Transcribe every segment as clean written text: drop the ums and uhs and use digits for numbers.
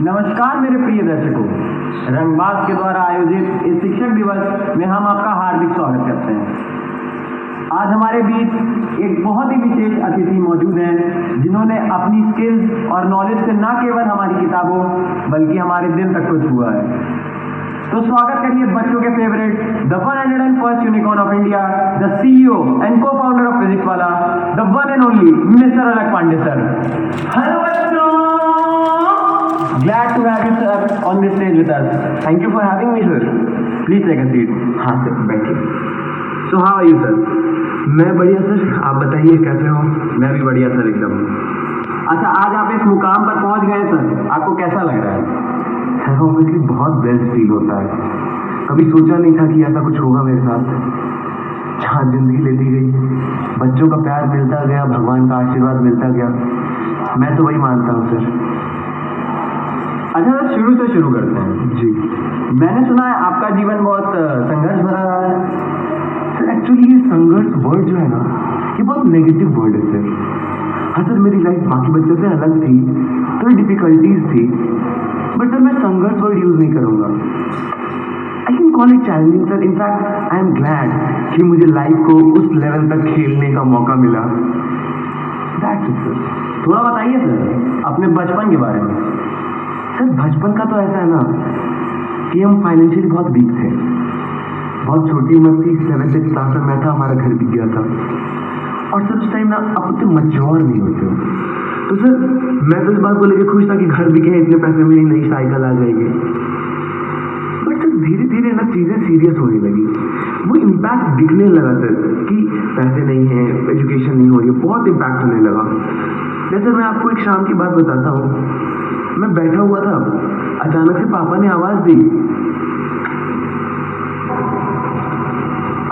नमस्कार मेरे प्रिय दर्शकों, रंगबाज के द्वारा आयोजित इस शिक्षक दिवस में हम आपका हार्दिक स्वागत करते हैं। आज हमारे बीच एक बहुत ही विशेष अतिथि मौजूद हैं जिन्होंने अपनी स्किल्स और नॉलेज से न केवल हमारी किताबों बल्कि हमारे दिल तक को छुआ है। तो स्वागत करिए बच्चों के favourite, the 101st unicorn of India, the CEO and को फाउंडर ऑफ फिजिक्स वाला, the one and only mister अलग पांडे सर। हेलो बच्चों, glad to have you sir on this stage with us. Thank you for having me sir. Please take a seat. हाँ sir बैठिए। So how are you sir? मैं बढ़िया sir, आप बताइए कैसे हो? मैं भी बढ़िया सर एकदम। अच्छा, आज आप इस मुकाम पर पहुंच गए सर, आपको कैसा लग रहा है? सर ऑब्वियसली बहुत बेस्ट फील होता है। कभी सोचा नहीं था कि ऐसा कुछ होगा मेरे साथ। जहाँ जिंदगी लेती गई, बच्चों का प्यार मिलता गया, भगवान का आशीर्वाद मिलता गया, मैं तो वही मानता हूँ सर। अच्छा सर, शुरू से शुरू करते हैं। जी मैंने सुना है आपका जीवन बहुत संघर्ष भरा रहा है। सर एक्चुअली ये संघर्ष वर्ड जो है ना, ये बहुत नेगेटिव वर्ड है सर। हाँ सर, मेरी लाइफ बाकी बच्चों से अलग थी, थोड़ी डिफिकल्टीज थी, बट सर मैं संघर्ष वर्ड यूज नहीं करूँगा। I can call it challenging sir. In fact I am glad कि मुझे लाइफ को उस लेवल तक खेलने का मौका मिला। That's it sir. थोड़ा बताइए सर अपने बचपन के बारे में। सर बचपन का तो ऐसा है ना कि हम फाइनेंशियली बहुत वीक थे। बहुत छोटी उम्र थी, 7th क्लास में मैं था, हमारा घर बिक गया था। और सर उस टाइम ना आप उतने मैच्योर नहीं होते हो, तो सर मैं तो इस बात को लेकर खुश था कि घर बिके हैं, इतने पैसे में नई साइकिल आ जाएगी। बट सर धीरे धीरे ना चीज़ें सीरियस होने लगी। वो इम्पैक्ट दिखने लगा सर कि पैसे नहीं है, एजुकेशन नहीं हो रही है, बहुत इम्पैक्ट होने लगा। जैसे मैं आपको एक शाम की बात बताता हूँ। मैं बैठा हुआ था, अचानक से पापा ने आवाज दी,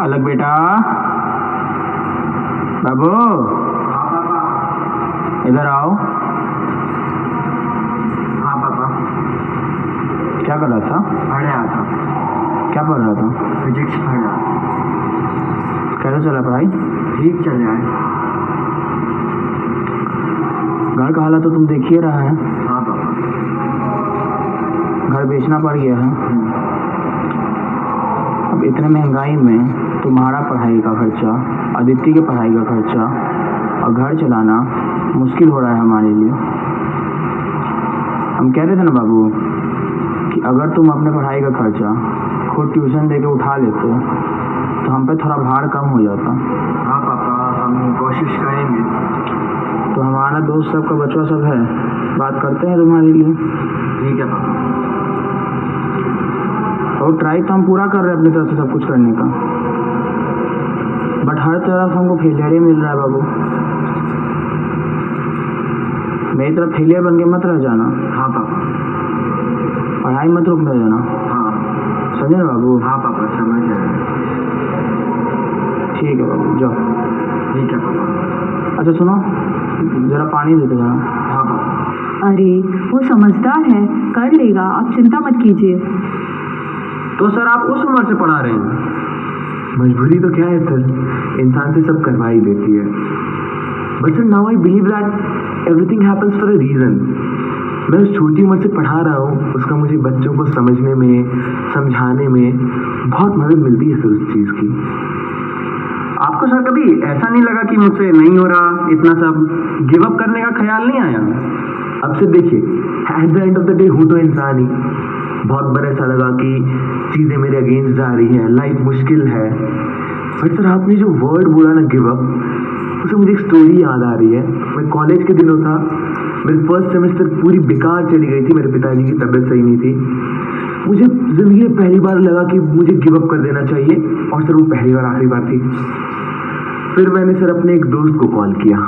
अलग बेटा, बाबू इधर आओ। हाँ पापा। क्या कर रहा था? पढ़ने आया था। क्या पढ़ रहा था? फिजिक्स पढ़ना। कैसे चला पढ़ाई? ठीक चल रहा है। घर का हालत तो तुम देख ही रहा है। हाँ पापा। घर बेचना पड़ गया है। अब इतने महंगाई में तुम्हारा पढ़ाई का खर्चा, अदिति के पढ़ाई का खर्चा और घर चलाना मुश्किल हो रहा है हमारे लिए। हम कह रहे थे ना बाबू कि अगर तुम अपने पढ़ाई का खर्चा खुद ट्यूशन देके उठा लेते तो हम पे थोड़ा भार कम हो जाता। हाँ पापा, हम कोशिश करेंगे। तो हमारा दोस्त सबका बच्चा सब है, बात करते हैं तुम्हारे लिए। ठीक है पापा। और ट्राई तो हम पूरा कर रहे हैं अपनी तरफ से सब कुछ करने का, बट हर तरफ हमको फेलियर ही मिल रहा है बाबू। मेरी तरफ फेलियर बन के मत रह जाना। हाँ पापा। पढ़ाई मत रुकने देना। हाँ समझे ना बाबू? हाँ पापा, समझ रहे हैं। ठीक है बाबू, जाओ। ठीक है पापा। अच्छा सुनो, जरा पानी देते जाना। हाँ पापा। अरे वो समझदार है, कर लेगा, आप चिंता मत कीजिए। तो सर आप उस उम्र से पढ़ा रहे हैं? मजबूरी तो क्या है सर, इंसान से सब करवा ही देती है। But sir now I believe that everything happens for a reason. मैं उस छोटी उम्र से पढ़ा रहा हूँ, उसका मुझे बच्चों को समझने में, समझाने में बहुत मदद मिलती है सर उस चीज़ की। आपको सर कभी ऐसा नहीं लगा कि मुझसे नहीं हो रहा, इतना सब गिव अप करने का ख्याल नहीं आया? अब से देखिए, eight the end of the day हूँ तो इंसान ही। बहुत बार ऐसा लगा कि चीज़ें मेरे अगेंस्ट जा रही हैं, लाइफ मुश्किल है। बट सर आपने जो वर्ड बोला ना गिव अप, उससे मुझे एक स्टोरी याद आ रही है। मैं कॉलेज के दिनों था, मेरी फर्स्ट सेमेस्टर पूरी बेकार चली गई थी, मेरे पिताजी की तबीयत सही नहीं थी। मुझे ज़िंदगी में पहली बार लगा कि मुझे गिव अप कर देना चाहिए, और सर वो पहली बार आखिरी बार थी। फिर मैंने सर अपने एक दोस्त को कॉल किया।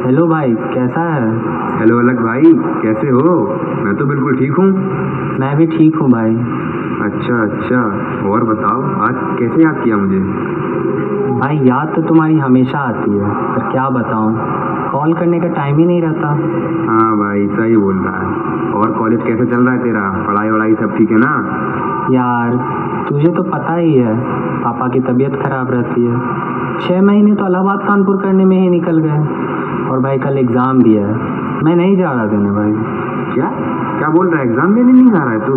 हेलो भाई, कैसा है? हेलो अलग भाई, कैसे हो? मैं तो बिल्कुल ठीक हूँ। मैं भी ठीक हूँ भाई। अच्छा अच्छा, और बताओ आज कैसे याद किया मुझे? भाई याद तो तुम्हारी हमेशा आती है, पर क्या बताऊँ, कॉल करने का टाइम ही नहीं रहता। हाँ भाई, सही बोल रहा है। और कॉलेज कैसे चल रहा है तेरा? पढ़ाई वढ़ाई सब ठीक है ना? यार तुझे तो पता ही है, पापा की तबीयत खराब रहती है। 6 महीने तो इलाहाबाद कानपुर करने में ही निकल गए, और भाई कल एग्ज़ाम भी है, मैं नहीं जा रहा देने भाई। क्या क्या बोल रहा है? एग्जाम देने नहीं जा रहा है तू?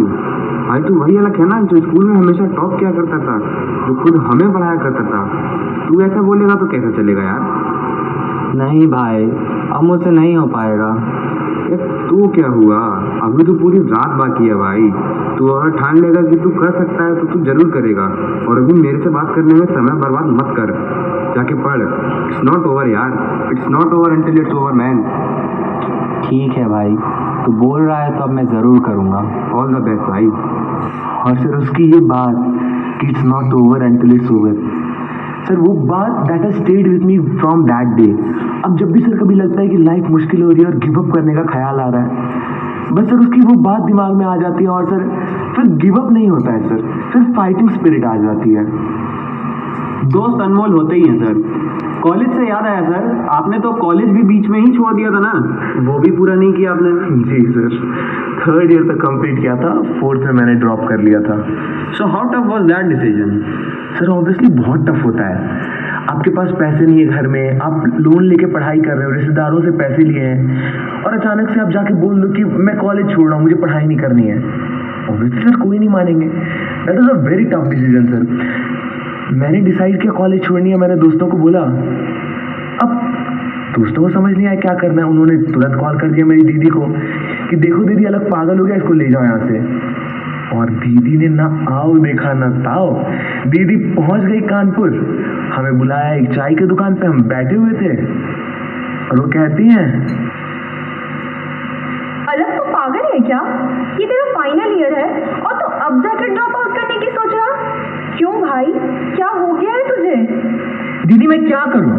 भाई तू वही अलग है ना जो स्कूल में हमेशा टॉप किया करता था, जो खुद हमें पढ़ाया करता था। तू ऐसा बोलेगा तो कैसे चलेगा यार? नहीं भाई, अब मुझसे नहीं हो पाएगा। तो क्या हुआ? अभी तो पूरी रात बाकी है भाई। तू अगर ठान लेगा कि तू कर सकता है तो तू जरूर करेगा। और अभी मेरे से बात करने में समय बर्बाद मत कर, जाके पढ़। इट्स नॉट ओवर यार, it's not over until it's over man. ठीक है भाई, तू बोल रहा है तो अब मैं ज़रूर करूँगा। ऑल द बेस्ट भाई। और सर उसकी ये बात कि it's not over until it's over, sir वो बात that has stayed with me from that day. अब जब भी सर कभी लगता है कि लाइफ मुश्किल हो रही है और गिव अप करने का ख्याल आ रहा है, बस सर उसकी वो बात दिमाग में आ जाती है और सर फिर गिव अप नहीं होता है सर, फिर फाइटिंग स्पिरिट आ जाती है। दोस्त अनमोल होते ही हैं सर। कॉलेज से याद आया सर, आपने तो कॉलेज भी बीच में ही छोड़ दिया था ना, वो भी पूरा नहीं किया आपने? जी सर, 3rd ईयर तक कंप्लीट किया था, 4th में मैंने ड्रॉप कर लिया था। So how tough was that decision? Sir obviously बहुत टफ होता है। आपके पास पैसे नहीं है घर में, आप लोन लेके पढ़ाई कर रहे हो, रिश्तेदारों से पैसे लिए हैं, और अचानक से आप जाके बोल दो कि मैं कॉलेज छोड़ रहा हूँ, मुझे पढ़ाई नहीं करनी है। ऑब्वियसली सर कोई नहीं मानेंगे। That is a very tough decision sir. मैंने डिसाइड किया कॉलेज छोड़नी है, मैंने दोस्तों को बोला। अब दोस्तों को समझ नहीं आया क्या करना है, उन्होंने तुरंत कॉल कर दिया मेरी दीदी को कि देखो दीदी अलग पागल हो गया, इसको ले जाओ यहाँ से। और दीदी ने ना आओ देखा ना ताओ, दीदी पहुंच गई कानपुर, हमें बुलाया एक चाय की दुकान पे, हम बैठे हुए थे और वो कहती हैं, अलग तो पागल है क्या? ये तेरा फाइनल ईयर है और तू अब जाकर ड्रॉप आउट करने की सोच रहा? क्यों भाई, क्या हो गया है तुझे? दीदी मैं क्या करूं,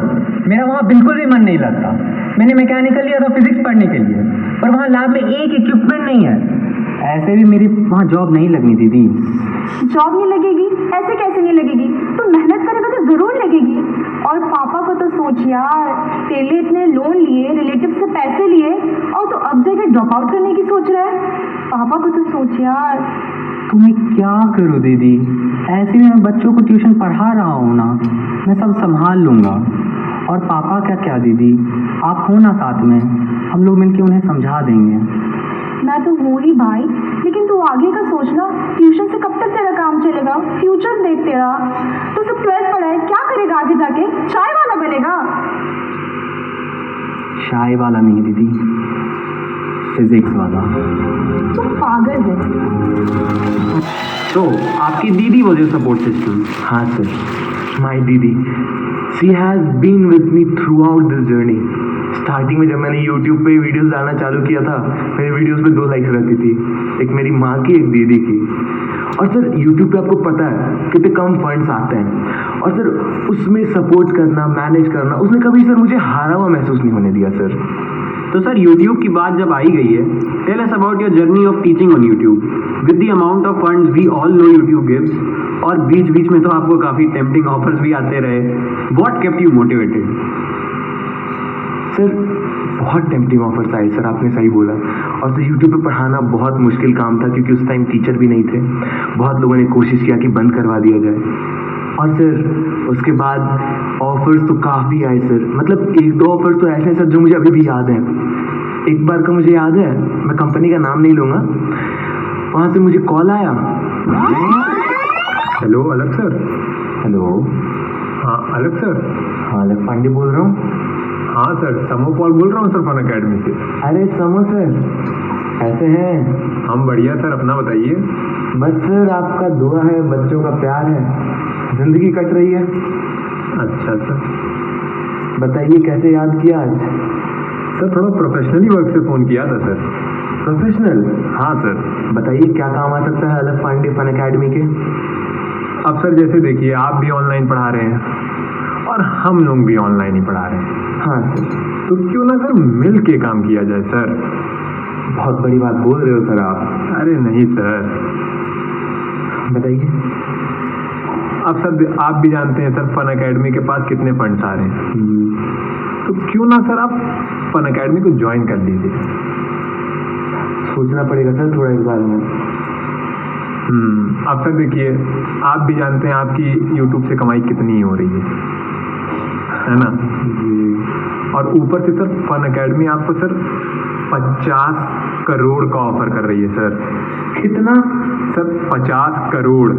मेरा वहाँ बिल्कुल भी मन नहीं लगता। मैंने मैकेनिकल लिया था फिजिक्स पढ़ने के लिए, पर वहाँ लैब में एक इक्विपमेंट नहीं है। ऐसे भी मेरी वहाँ जॉब नहीं लगनी दीदी। जॉब नहीं लगेगी? ऐसे कैसे नहीं लगेगी? तू मेहनत करेगा तो जरूर लगेगी। और पापा को तो सोच यार, तेरे लिए इतने लोन लिए, रिलेटिव से पैसे लिए, और तू अब जाकर ड्रॉप आउट करने की सोच रहा है। पापा को तो सोच यार। तो मैं क्या करूं दीदी, ऐसे भी मैं बच्चों को ट्यूशन पढ़ा रहा हूँ ना, मैं सब संभाल लूँगा। और पापा क्या क्या दीदी, आप हो ना साथ में, हम लोग मिलके उन्हें समझा देंगे। मैं तो हूँ ही भाई, लेकिन तू आगे का सोचना। ट्यूशन से कब तक तेरा काम चलेगा? फ्यूचर देख तेरा। तू सिर्फ 12th पढ़ा है, क्या करेगा आगे जाके? चाय वाला बनेगा? चाय वाला नहीं दीदी, फिजिक्स वाला। तू पागल है। तो आपकी दीदी वॉज योर सपोर्ट सिस्टम? हाँ sir, my didi, she has been with me throughout this journey. Starting में जब मैंने यूट्यूब पे वीडियोस डालना चालू किया था, मेरे वीडियोस में 2 लाइक्स रहती थी, एक मेरी माँ की एक दीदी की। और सर यूट्यूब पे आपको पता है कितने कम फंड्स आते हैं, और सर उसमें सपोर्ट करना, मैनेज करना, उसने कभी सर मुझे हारा हुआ महसूस नहीं होने दिया सर। तो सर यूट्यूब की बात जब आई गई है, tell us about your journey of teaching on YouTube with the amount of funds we all know YouTube gives, और बीच बीच में तो आपको काफ़ी टेम्पटिंग ऑफर्स भी आते रहे। What kept you motivated? Sir बहुत टेम्पटिंग ऑफर्स आए सर, आपने सही बोला। और सर यूट्यूब पे पढ़ाना बहुत मुश्किल काम था, क्योंकि उस टाइम टीचर भी नहीं थे। बहुत लोगों ने कोशिश किया कि बंद करवा दिया जाए। और सर उसके बाद ऑफर्स तो काफ़ी आए सर, मतलब 1-2 ऑफर्स तो ऐसे हैं सर जो मुझे अभी भी याद हैं। एक बार का मुझे याद है, मैं कंपनी का नाम नहीं लूँगा, वहाँ से मुझे कॉल आया। हेलो अलग सर। हेलो, हाँ अलग सर। हाँ अलग पांडे बोल रहा हूँ। हाँ सर, समो पॉल बोल रहा हूँ सर, फन अकेडमी से। अरे समो सर, कैसे हैं? हम बढ़िया सर, अपना बताइए। बस सर आपका दुआ है, बच्चों का प्यार है, जिंदगी कट रही है। अच्छा सर, बताइए कैसे याद किया आज? सर थोड़ा प्रोफेशनली वर्क से फ़ोन किया था सर। प्रोफेशनल? हाँ सर। बताइए क्या काम आ सकता है अलग पांडे फन अकेडमी के? अब सर जैसे देखिए, आप भी ऑनलाइन पढ़ा रहे हैं और हम लोग भी ऑनलाइन ही पढ़ा रहे हैं, हाँ सर। तो क्यों ना सर मिल के काम किया जाए सर। बहुत बड़ी बात बोल रहे हो सर आप। अरे नहीं सर। बताइए। अब सर आप भी जानते हैं सर, फन अकेडमी के पास कितने फंड्स आ रहे हैं, तो क्यों ना सर आप फन अकेडमी को ज्वाइन कर लीजिए। सोचना पड़ेगा सर थोड़ा इस बारे में। अब सर देखिए, आप भी जानते हैं आपकी यूट्यूब से कमाई कितनी हो रही है ना। और ऊपर से सर फन एकेडमी आपको सर 50 करोड़ का ऑफर कर रही है सर। कितना? सर 50 करोड़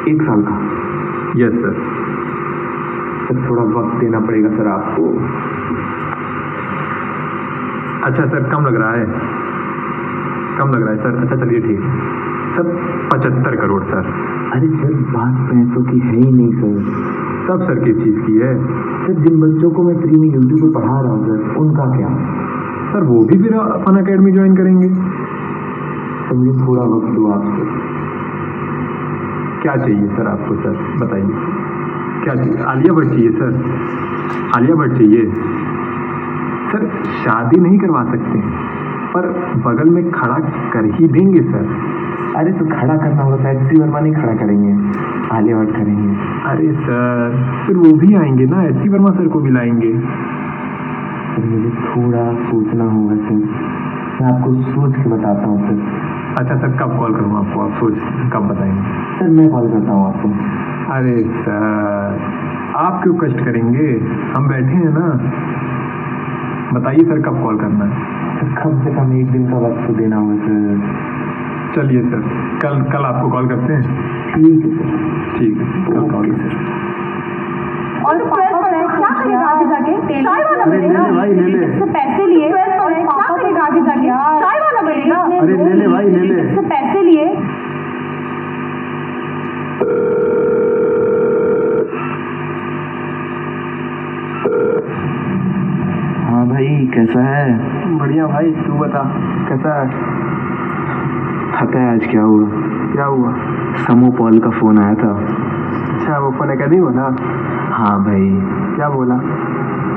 1 साल का? Yes sir. सर थोड़ा वक्त देना पड़ेगा सर आपको। अच्छा सर, कम लग रहा है, कम लग रहा है सर। अच्छा चलिए ठीक है सर, 75 करोड़ सर। अरे सर बात पैसों की है ही नहीं सर। तब सर किस चीज़ की है? सर जिन बच्चों को मैं फ्री में यूट्यूब पे पढ़ा रहा हूँ सर, उनका क्या? सर वो भी फिर फन एकेडमी ज्वाइन करेंगे। सर मुझे थोड़ा वक्त दो आपको। क्या चाहिए सर आपको? सर बताइए क्या चाहिए? आलिया भट्ट चाहिए सर? आलिया भट्ट चाहिए सर? शादी नहीं करवा सकते पर बगल में खड़ा कर ही देंगे सर। अरे तो खड़ा करना होगा तो एचसी वर्मा नहीं खड़ा करेंगे, आलिया भट्ट करेंगे। अरे सर फिर वो भी आएंगे ना, एचसी वर्मा सर को भी लाएंगे। सर मुझे थोड़ा सोचना होगा सर, मैं आपको सोच के बताता हूँ सर। अच्छा सर, कब कॉल करूँ आपको? आप सोच कब बताएंगे? सर मैं कॉल करता हूँ आपको। अरे सर आप क्यों कष्ट करेंगे, हम बैठे हैं ना। बताइए सर कब कॉल करना है? सर कम से कम 1 दिन का वक्त तो देना होगा सर। चलिए सर, कल आपको कॉल करते हैं। ठीक है सर। ठीक है, कल कॉल सर। और पापा क्या करेगा आगे जाके? चाय वाला बनेगा। भाई ले ले। इससे पैसे लिए और पापा करेगा आगे जाके? चाय वाला बनेगा। अरे ले ले भाई, ले ले। इससे पैसे लिए। हाँ भाई कैसा है? बढ़िया भाई, तू बता कैसा है? पता है आज क्या हुआ? क्या हुआ? समो पॉल का फोन आया था। अच्छा वो फन एकेडमी हो ना? हाँ भाई। क्या बोला?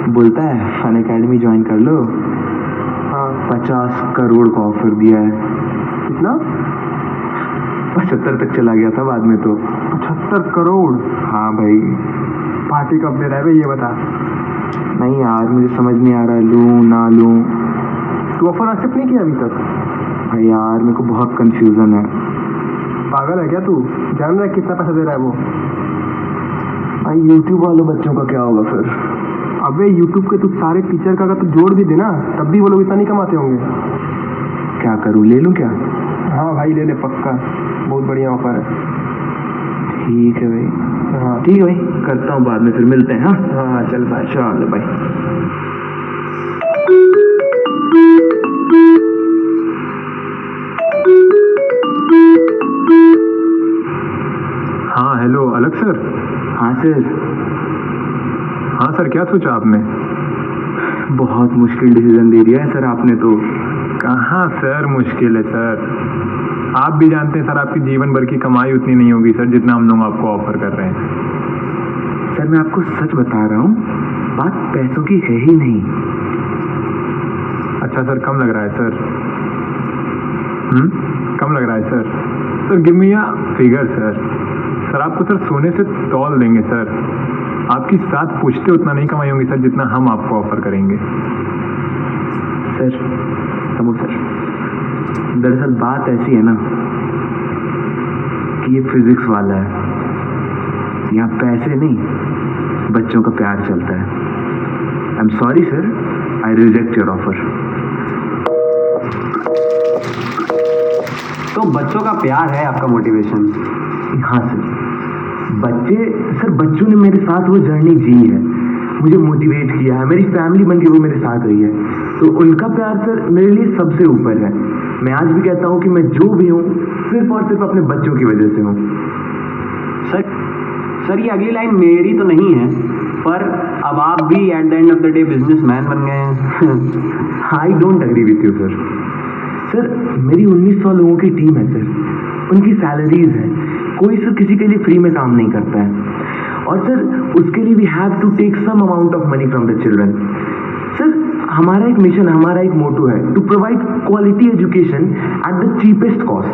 बोलता है फन एकेडमी ज्वाइन कर लो, हाँ 50 करोड़ का ऑफर दिया है। कितना? 75 तक चला गया था बाद में तो। 75 करोड़? हाँ भाई। पार्टी कब दे रहा है भाई, ये बता। नहीं यार मुझे समझ नहीं आ रहा लूँ ना लूँ। तू ऑफर एक्सेप्ट नहीं किया अभी तक? भाई यार मेरे को बहुत कंफ्यूजन है। पागल है क्या तू? जान रहा है कितना पैसा दे रहा है वो? भाई यूट्यूब वालों बच्चों का क्या होगा फिर? अबे यूट्यूब के तू सारे टीचर का अगर तू जोड़ भी देना तब भी वो लोग इतना नहीं कमाते होंगे। क्या करूँ, ले लूँ क्या? हाँ भाई ले ले पक्का, बहुत बढ़िया ऑफर है। ठीक है भाई। हाँ ठीक है भाई, करता हूँ बाद में, फिर मिलते हैं। हाँ हाँ चल भाई। चलो भाई। हाँ हेलो अलग सर। हाँ सर। हाँ सर, क्या सोचा आपने? बहुत मुश्किल डिसीजन दे दिया है सर आपने तो। कहाँ सर मुश्किल है सर, आप भी जानते हैं सर आपकी जीवन भर की कमाई उतनी नहीं होगी सर जितना हम लोग आपको ऑफर कर रहे हैं। सर मैं आपको सच बता रहा हूँ, बात पैसों की है ही नहीं। अच्छा सर, कम लग रहा है सर? कम लग रहा है sir? Sir give me a figure sir. Sir आपको सर सोने से तौल देंगे सर, आपकी 7 पुश्ते उतना नहीं कमाई होंगी सर जितना हम आपको ऑफर करेंगे। सर समो सर, दरअसल बात ऐसी है ना कि ये फिजिक्स वाला है, यहाँ पैसे नहीं बच्चों का प्यार चलता है। I am sorry sir, I reject your offer. तो बच्चों का प्यार है आपका मोटिवेशन? हाँ सर, बच्चों ने मेरे साथ वो जर्नी जी है, मुझे मोटिवेट किया है, मेरी फैमिली बन के वो मेरे साथ रही है, तो उनका प्यार सर मेरे लिए सबसे ऊपर है। मैं आज भी कहता हूँ कि मैं जो भी हूँ सिर्फ और सिर्फ अपने बच्चों की वजह से हूँ। सर ये अगली लाइन मेरी तो नहीं है, पर अब आप भी at the end of the day businessman बन गए हैं। I don't agree with you sir. Sir मेरी 1900 लोगों की टीम है सर, उनकी सैलरीज है, कोई सर किसी के लिए फ्री में काम नहीं करता है, और सर उसके लिए we have to take some amount of money from the children. Sir हमारा एक मिशन, हमारा एक मोटो है to provide quality education at the cheapest cost.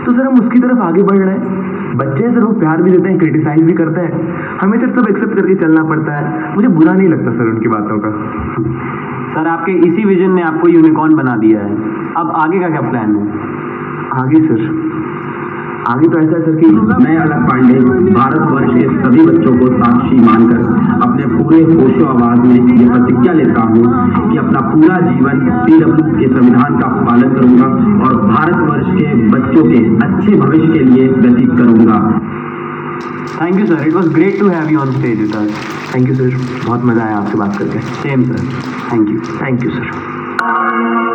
तो सर हम उसकी तरफ आगे बढ़ रहे हैं। बच्चे सर वो प्यार भी देते हैं, क्रिटिसाइज भी करते हैं, हमें सर सब एक्सेप्ट करके चलना पड़ता है। मुझे बुरा नहीं लगता सर उनकी बातों का। सर आपके इसी विजन ने आपको यूनिकॉर्न बना दिया है, अब आगे का क्या प्लान है? आगे सर आगे तो ऐसा है सर कि मैं अलग पांडे भारतवर्ष के सभी बच्चों को साक्षी मानकर अपने पूरे होशो आवाज में ये प्रतिज्ञा लेता हूँ कि अपना पूरा जीवन PW के संविधान का पालन करूंगा और भारतवर्ष के बच्चों के अच्छे भविष्य के लिए व्यतीत करूंगा। Thank you sir, it was great to have you on stage with us. Thank you sir, बहुत मज़ा आया आपसे बात करके। Same sir, thank you. Thank you sir.